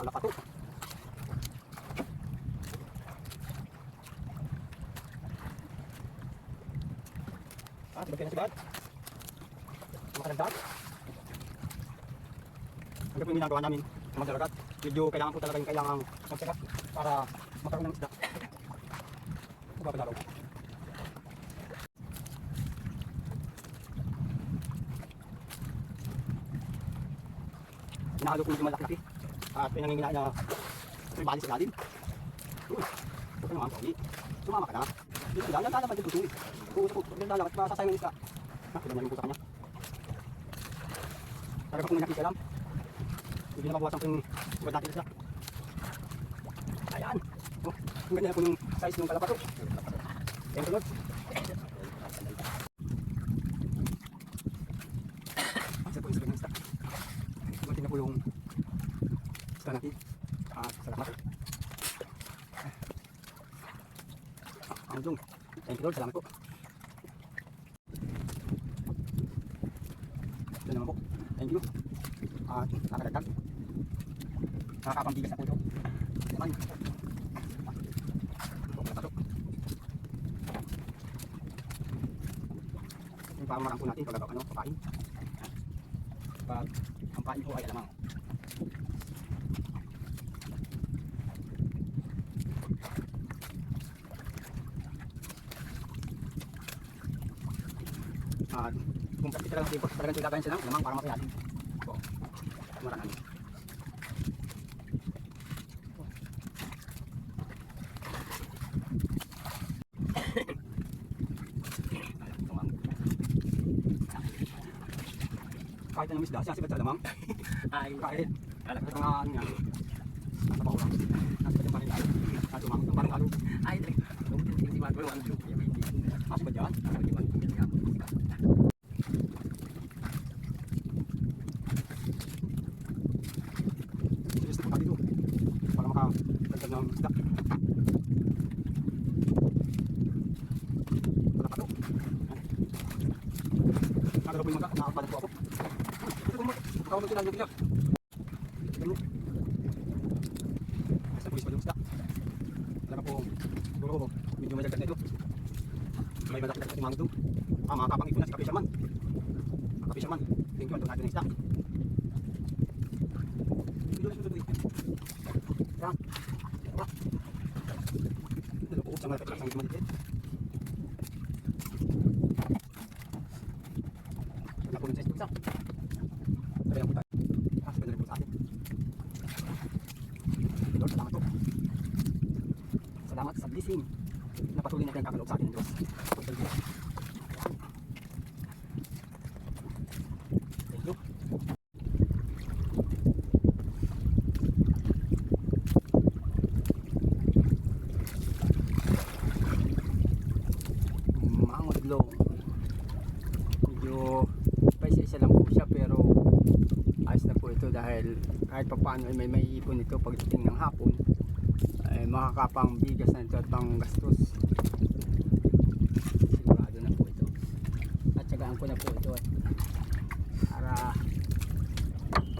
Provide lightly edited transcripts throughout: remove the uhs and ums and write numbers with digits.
Kalapato. Sibag kayo na sibag. Makaragdag. Hanggang po yung ginagawa namin na maglalagat. Medyo kailangan po talaga yung kailangan magsagat para magkaroon ng isda. Babadalaw. Hinahalo ko medyo malaki-laki. At pinanginginaan na may bali sa lalim. Uy, ito naman po. Sumama ka na. Dito lang, lalaman din po ito. Kung lalaman, masasayang yung isda. Ilan na yung po sa kanya. Talaga kung may nakita lang. Hindi na mabuwasan po yung ibad natin isda. Ayan. Oh, ang ganyan po yung size ng kalapato. Ayan sunod. Isa po yung sabay ng isda. Dumating na po yung isda natin. Salamat. Ang dong. Thank you Lord. Salamat po. Ito naman po. Thank you. At nakakadagdag. Nakakapambigas na po ito. Naman. Yung pamamarang po natin pagkagawa papain. Pag ang pain po ay alamang. At kung praktika lang natin po, talagang gagawin siya ng alamang para mapayatin. So, marami. Kahit anong isda, siya sigat sa alamang. Kahit nga niya. Nasa baho lang. Nasa badyang parin lalo. Nasa umang ng parin lalo. Ay, nasa badyan. Silis na po dito. Para makadagdag ng isda. Kalapato. Nagalaw po yung mata. Nakakapalan po ako. Ikaw mo sila yung tiyak. Ganun. Basta pulis pa yung isda. Talaga po, siguro medyo may dagdag na ito. May madagdag na timang ito. Makakapangit po na si Kapisyaman. Kapisyaman, thank you. Ito natin ang isda. Ito na ito. Yan. Ito po, sa mga kapitang medyo maliit. Wala po rin sa isda. Sabi lang po tayo. Sabi na rin po sa atin. Lord, salamat po. Salamat sa blessing na patuloy natin ang kakaloob sa atin ng Diyos. Thank you. Mangudlo. Medyo paisa-isa lang po siya pero ayos na po ito dahil kahit pa paano ay may maiipon ito pagdating ng hapon ay makakapang bigas na ito at pang gastos. Sigurado na po ito at tsagaan ko na po ito at para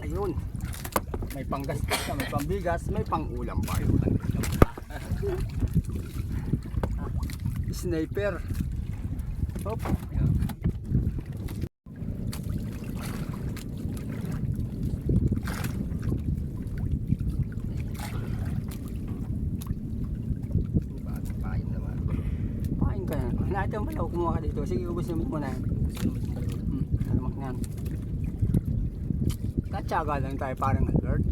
ayun may pang gastos na, may pang bigas, may pang ulam pa yun. Sniper. Hop. Lahat yung pala kumuha ka dito. Sige, ubos naman muna. Alamak na yan. Katsaga lang tayo parang alert.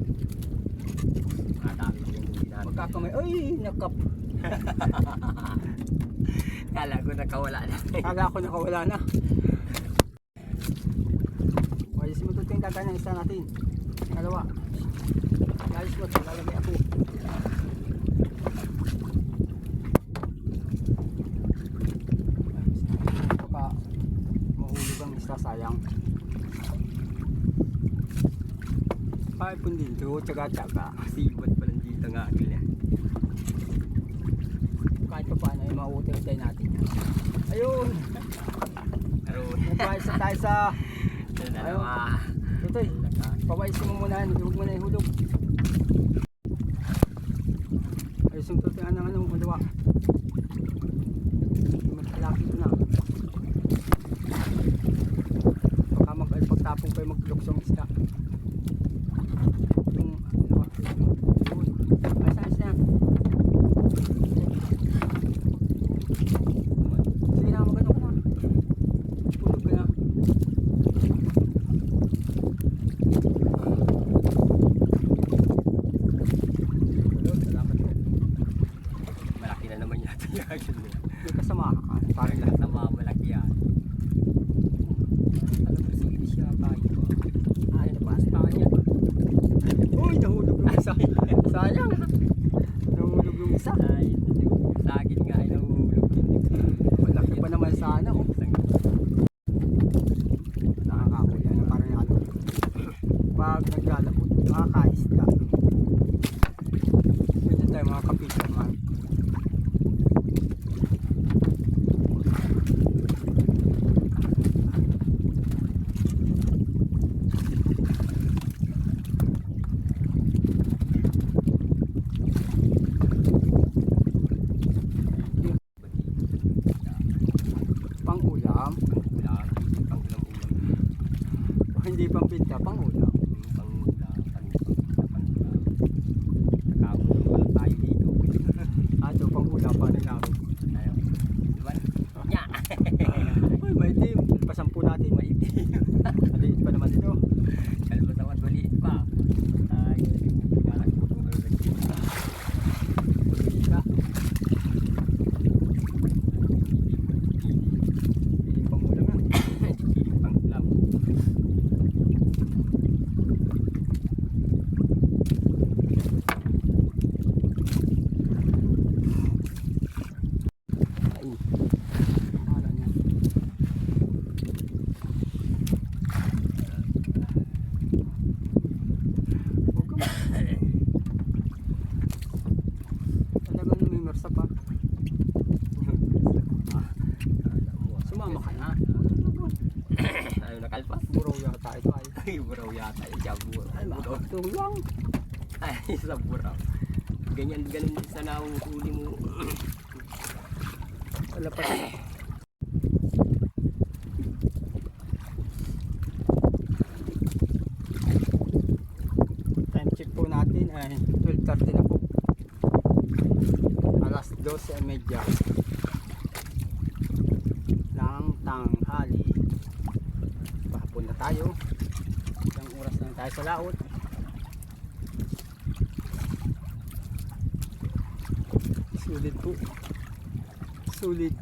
Magkakamay. Ay, nakap. Kala ko nakawala na. Kala ko nakawala na. Ayos mo ito yung daga ng isa natin. Dalawa. Ayos mo ito. Lalagay ako. Sayang. Ay pun dito, tsaga-tsaga. Sibat pa lang dito nga agil yan. Kahit pa paano ay mautay-utay natin. Ayun! Nagpahis na tayo sa... Ayun! Tutoy, pawaisin mo muna. Huwag mo na ihulog. Ay, sumtutin ng ano, malawa. Magkalaki ko na. Baka pagtapong ko yung magluksong isda. Yung, malawa. Yun. Ay, saan siya? Sige na, magano ka na. Tulog ka na. Salamat po. Malaki na naman yata yung agil niya. May kasama ka. Parang Parang lahat. sa mga malaki yan. Alam mo, sige siya kahit ko. Ay, napaas pa kanya. Uy, nahulog yung isa. Sayang. Nahulog yung isa. Ay, sa akin nga ay nahuhulog din. Malaki pa naman sana. Oh. Nakakakuya na parang ano. Pag naglalapot, nakakaisda. Pwede tayo mga kapitan man. Pang ulam. Wala, pang ulam-ulam. Hindi pang binta, pang ulam. Pang ulam, nakakapon wala tayo dito. Ato, pang ulam pa rin namin. Ayaw. Diba? Nya! Uy, may team. Pasampu natin. Maitim. Maliit pa naman ito. Kalma sa maliit pa. Ay, nakakapon ko na rin. Isa. Piling pang ulam yan. Pang ulam. Ay. Hala niya. Huwag ka ma- Talagang namimersa pa. Sumama ka na. Ayaw nakalpas. Buraw yata ito ay. Ay, buraw yata. Siya buraw. Ay, makakatulang. Ay, sa buraw. Ganyan, ganun din sa nahuhuli mo. Wala pa. Time check po natin ay 12:30 na po. Alas 12:30 ng tanghali. Pahapon na tayo. Isang oras na tayo sa laot. Sulit po. Sulit.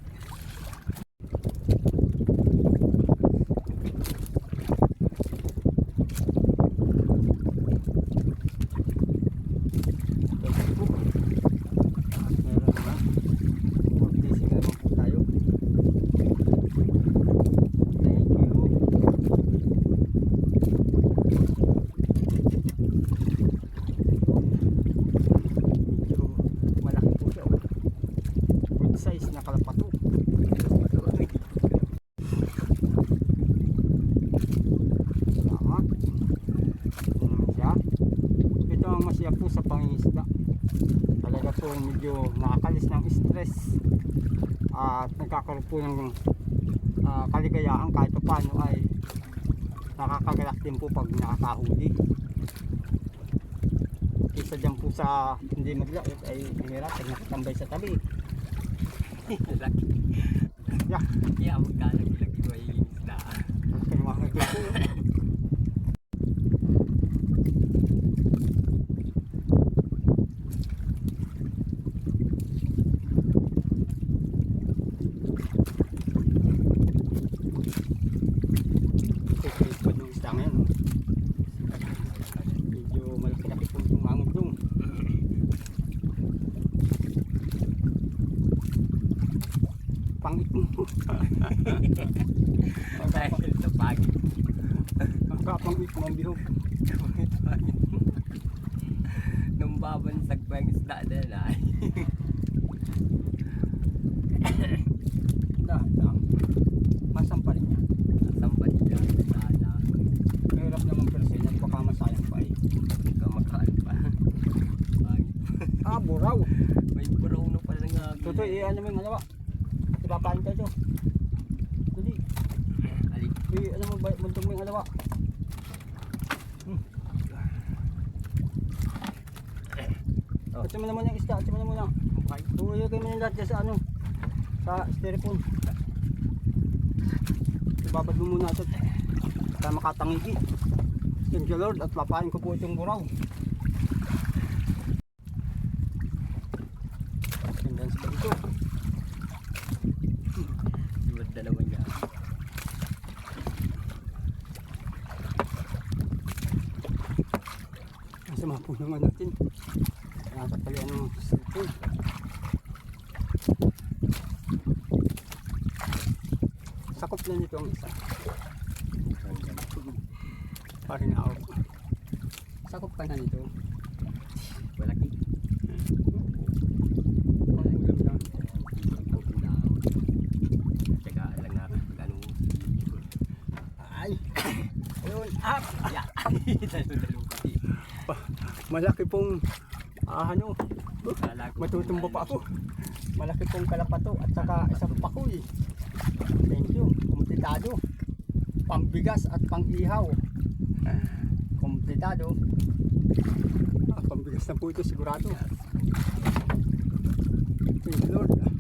Thank you po. At meron naman. Mag-blessing naman po tayo. Thank you. Medyo malaki po siya. Oh. Good size na kalapato. Salamat. Ito naman siya. Ito ang masaya po sa pangingisda. Talaga po medyo nakakalis ng stress at nagkakaroon po ng kaligayahan kahit pa paano ay nakakagalak din po pag nakakahuli. Kaysa dyan po sa hindi maglait ay hirap pag nakatambay sa tabi. Laki. Yeah. Kaya magkalaki-laki ko ay isda. Kaya mga nagpo. Kukulit pa yung isda ngayon. Medyo malaki-laki po yung mangundong. Pangit mo. Dahil sa pagod. Magkapangit mo ang bihok. Nung babansag pa yung isda na ay. Dahan lang. Masang pa rin yan. Nasampan niya. Sana. Mahirap naman pero sa'yo. Nagpakamasayang pa eh. Kamakain pa. Ito, ano mo yung alawa. Ipapain tayo ito. Dali. Alin? Ano mo ba, buntong mo yung alawa. Oh. Atso mo naman yung isda, atso mo naman lang. Okay. Ilagay mo yung lahat dyan sa ano, sa styrofoam. Ibabad mo muna ito para makatangigi. Thank you Lord at papain ko po itong buraw. Ganda sa ito. Sigurad dalawa niya. Ang sama po naman natin. Nakakapalian ng cellphone. Sakop na nito ang isa. Parang na ako. Sakop ka na nito. Malaki. Ang ulam na. Ang tulaw. Teka lang na. Gano. Ay! Ayun! Up! Ya. Dalawang pati. Malaki pong ano, Kala ko matutumba pa ako. Malaki pong kalapato at saka isang pakoy. Thank you. Kompletado. Pambigas at pang-ihaw. Kompletado. Pambigas na po ito sigurado. Thank you Lord.